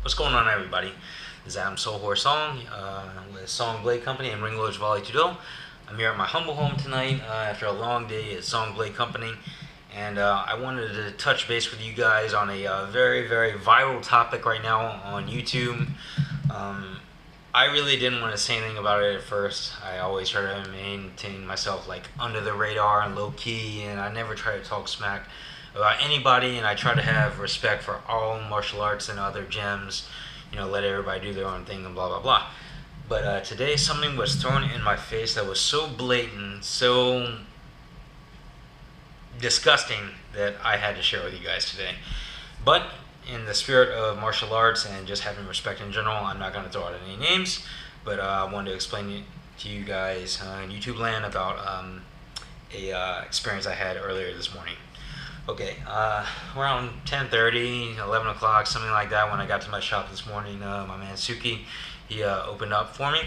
What's going on, everybody? This is Adam Sohor Song with Song Blade Company and Ring Lords Vale Tudo. I'm here at my humble home tonight after a long day at Song Blade Company, and I wanted to touch base with you guys on a very, very viral topic right now on YouTube. I really didn't want to say anything about it at first. I always try to maintain myself like under the radar and low key, and I never try to talk smack about anybody, and I try to have respect for all martial arts and other gyms, let everybody do their own thing and blah blah blah. But today something was thrown in my face that was so blatant, so disgusting, that I had to share with you guys today. But in the spirit of martial arts and just having respect in general, I'm not going to throw out any names, but I wanted to explain it to you guys in YouTube land about a experience I had earlier this morning. Okay, around 10:30, 11 o'clock, something like that, when I got to my shop this morning, my man Suki, he opened up for me.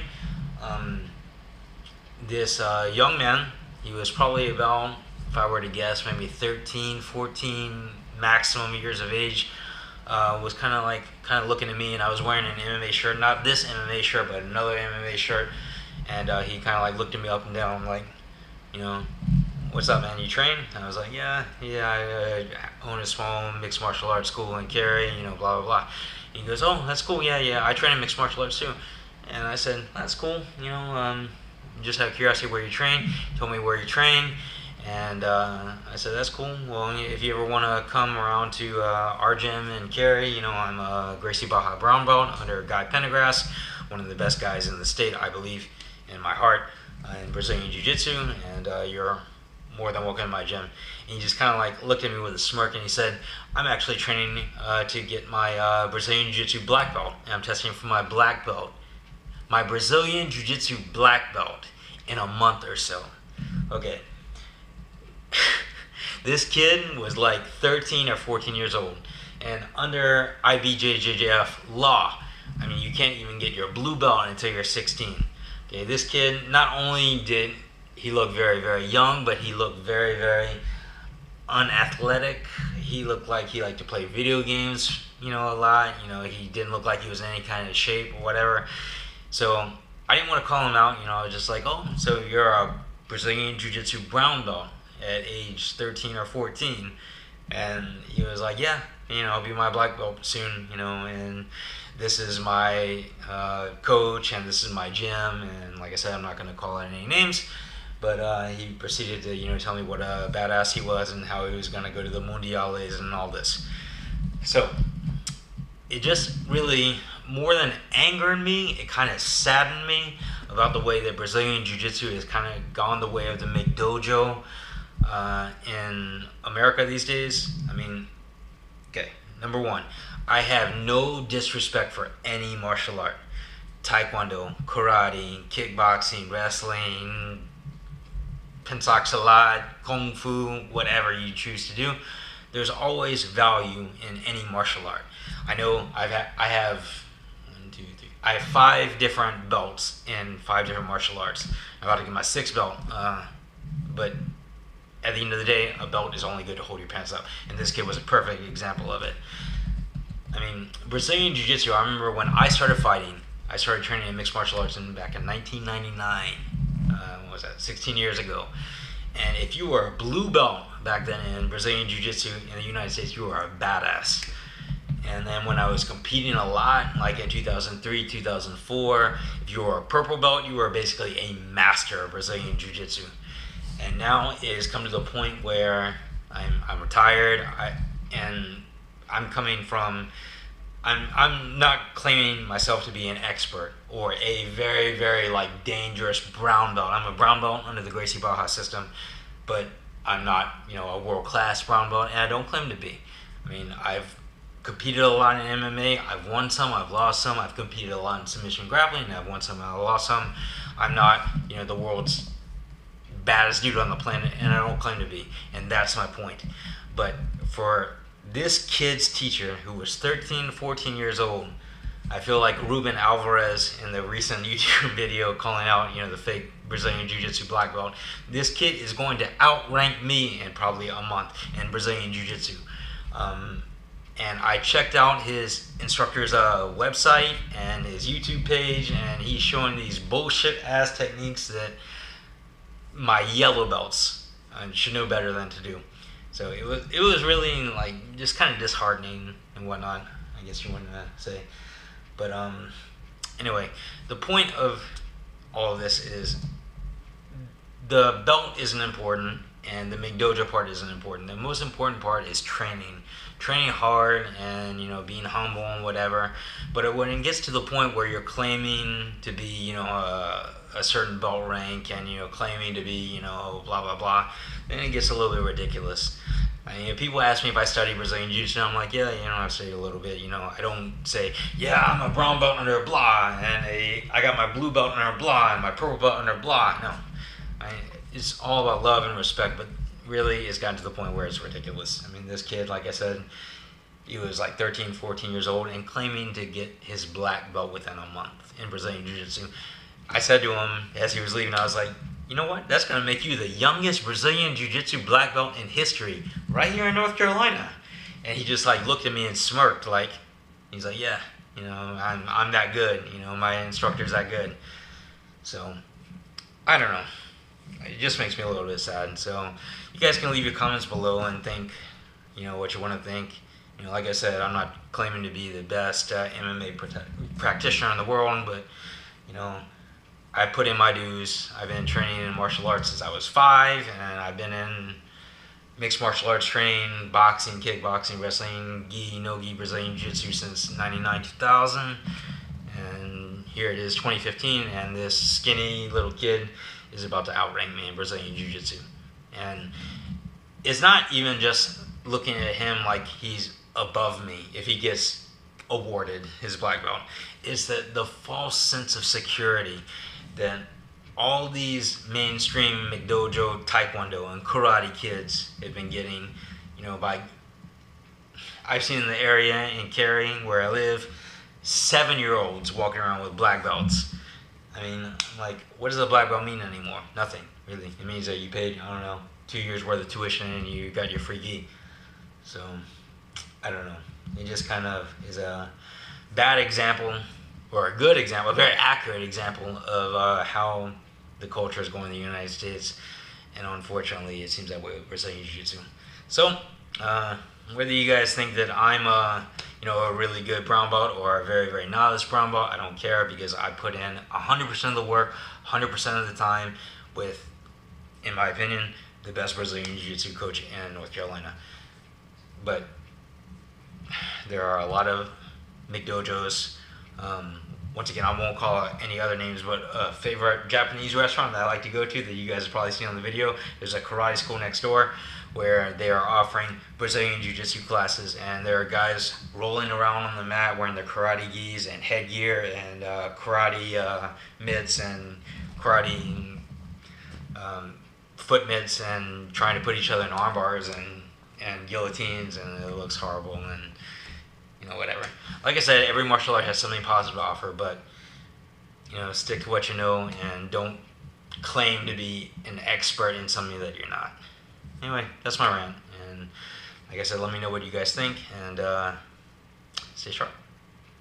This young man, he was probably about, if I were to guess, maybe 13, 14 maximum years of age, was kind of looking at me, and I was wearing an MMA shirt, not this MMA shirt, but another MMA shirt, and he kind of like looked at me up and down, like, what's up, man? You train? And I was like, yeah, I own a small mixed martial arts school in Cary, blah, blah, blah. And he goes, oh, that's cool, yeah, I train in mixed martial arts too. And I said, that's cool, just out of curiosity where you train. He told me where you train, and I said, that's cool. Well, if you ever want to come around to our gym in Cary, I'm a Gracie Baja brown belt under Guy Pendergrass, one of the best guys in the state, I believe, in my heart, in Brazilian Jiu-jitsu, and you're more than welcome to my gym. And he just kind of like looked at me with a smirk, and he said, I'm actually training to get my Brazilian Jiu-jitsu black belt, and I'm testing for my black belt, my Brazilian Jiu-jitsu black belt, in a month or so. Okay. This kid was like 13 or 14 years old, and under IBJJF law, you can't even get your blue belt until you're 16. Okay, this kid, not only did he look very, very young, but he looked very, very unathletic. He looked like he liked to play video games, a lot. He didn't look like he was in any kind of shape or whatever. So I didn't want to call him out. I was just like, oh, so you're a Brazilian Jiu-Jitsu brown belt at age 13 or 14. And he was like, yeah, I'll be my black belt soon, and this is my coach, and this is my gym. And like I said, I'm not going to call out any names. But he proceeded to, tell me what a badass he was and how he was going to go to the Mundiales and all this. So it just really, more than angered me, it kind of saddened me about the way that Brazilian Jiu-Jitsu has kind of gone the way of the McDojo in America these days. Okay, number one, I have no disrespect for any martial art. Taekwondo, karate, kickboxing, wrestling, pencak silat, kung fu, whatever you choose to do. There's always value in any martial art. I know I have 5 different belts in 5 different martial arts. I'm about to get my 6th belt, but at the end of the day, a belt is only good to hold your pants up, and this kid was a perfect example of it. Brazilian Jiu-Jitsu, I remember when I started fighting, I started training in mixed martial arts back in 1999. What was that, 16 years ago. And if you were a blue belt back then in Brazilian Jiu-Jitsu in the United States, you were a badass. And then when I was competing a lot, like in 2003, 2004, if you were a purple belt, you were basically a master of Brazilian Jiu-Jitsu. And now it has come to the point where I'm retired, and I'm coming from, I'm not claiming myself to be an expert or a very, very dangerous brown belt. I'm a brown belt under the Gracie Baja system, but I'm not, a world-class brown belt, and I don't claim to be. I've competed a lot in MMA. I've won some, I've lost some. I've competed a lot in submission grappling, and I've won some and I've lost some. I'm not, the world's baddest dude on the planet, and I don't claim to be, and that's my point. But for this kid's teacher, who was 13, 14 years old, I feel like Ruben Alvarez in the recent YouTube video calling out, the fake Brazilian Jiu-Jitsu black belt. This kid is going to outrank me in probably a month in Brazilian Jiu-Jitsu. and I checked out his instructor's website and his YouTube page, and he's showing these bullshit ass techniques that my yellow belts should know better than to do. So it was really like just kind of disheartening and whatnot, I guess you want to say. But anyway, the point of all of this is the belt isn't important and the McDojo part isn't important. The most important part is training hard and, you know, being humble and whatever. But when it gets to the point where you're claiming to be, you know, a certain belt rank and, you know, claiming to be, you know, blah blah blah, then it gets a little bit ridiculous. I mean, if people ask me if I study Brazilian Jiu-Jitsu, I'm like, yeah, you know, I've studied a little bit. You know, I don't say, yeah, I'm a brown belt under blah, and I got my blue belt under blah, and my purple belt under blah. No, it's all about love and respect, but really it's gotten to the point where it's ridiculous. I mean, this kid, like I said, he was like 13, 14 years old and claiming to get his black belt within a month in Brazilian Jiu-Jitsu. I said to him as he was leaving, I was like, you know what? That's going to make you the youngest Brazilian Jiu-Jitsu black belt in history, right here in North Carolina. And he just like looked at me and smirked, like, he's like, yeah, you know, I'm that good. You know, my instructor's that good. So, I don't know. It just makes me a little bit sad. So, you guys can leave your comments below and think, you know, what you want to think. You know, like I said, I'm not claiming to be the best MMA practitioner in the world, but, you know, I put in my dues. I've been training in martial arts since I was 5, and I've been in mixed martial arts training, boxing, kickboxing, wrestling, gi, no gi, Brazilian Jiu-Jitsu since 99, 2000. And here it is, 2015, and this skinny little kid is about to outrank me in Brazilian Jiu-Jitsu. And it's not even just looking at him like he's above me if he gets awarded his black belt. It's that the false sense of security that all these mainstream McDojo, Taekwondo, and Karate kids have been getting, you know, by... I've seen in the area in Cary, where I live, 7-year-olds walking around with black belts. I mean, like, what does a black belt mean anymore? Nothing, really. It means that you paid, I don't know, 2 years worth of tuition and you got your free gi. So, I don't know. It just kind of is a bad example, or a good example, a very accurate example of how the culture is going in the United States. And unfortunately, it seems that way with Brazilian Jiu-Jitsu. So, whether you guys think that I'm a really good brown belt or a very, very novice brown belt, I don't care, because I put in 100% of the work, 100% of the time with, in my opinion, the best Brazilian Jiu-Jitsu coach in North Carolina. But there are a lot of McDojos. Once again, I won't call it any other names, but a favorite Japanese restaurant that I like to go to that you guys have probably seen on the video, there's a karate school next door where they are offering Brazilian Jiu-Jitsu classes, and there are guys rolling around on the mat wearing their karate gis and headgear and karate mitts and karate foot mitts, and trying to put each other in arm bars and guillotines, and it looks horrible, and you know, whatever. Like I said, every martial art has something positive to offer, but, you know, stick to what you know and don't claim to be an expert in something that you're not. Anyway, that's my rant, and like I said, let me know what you guys think, and stay sharp.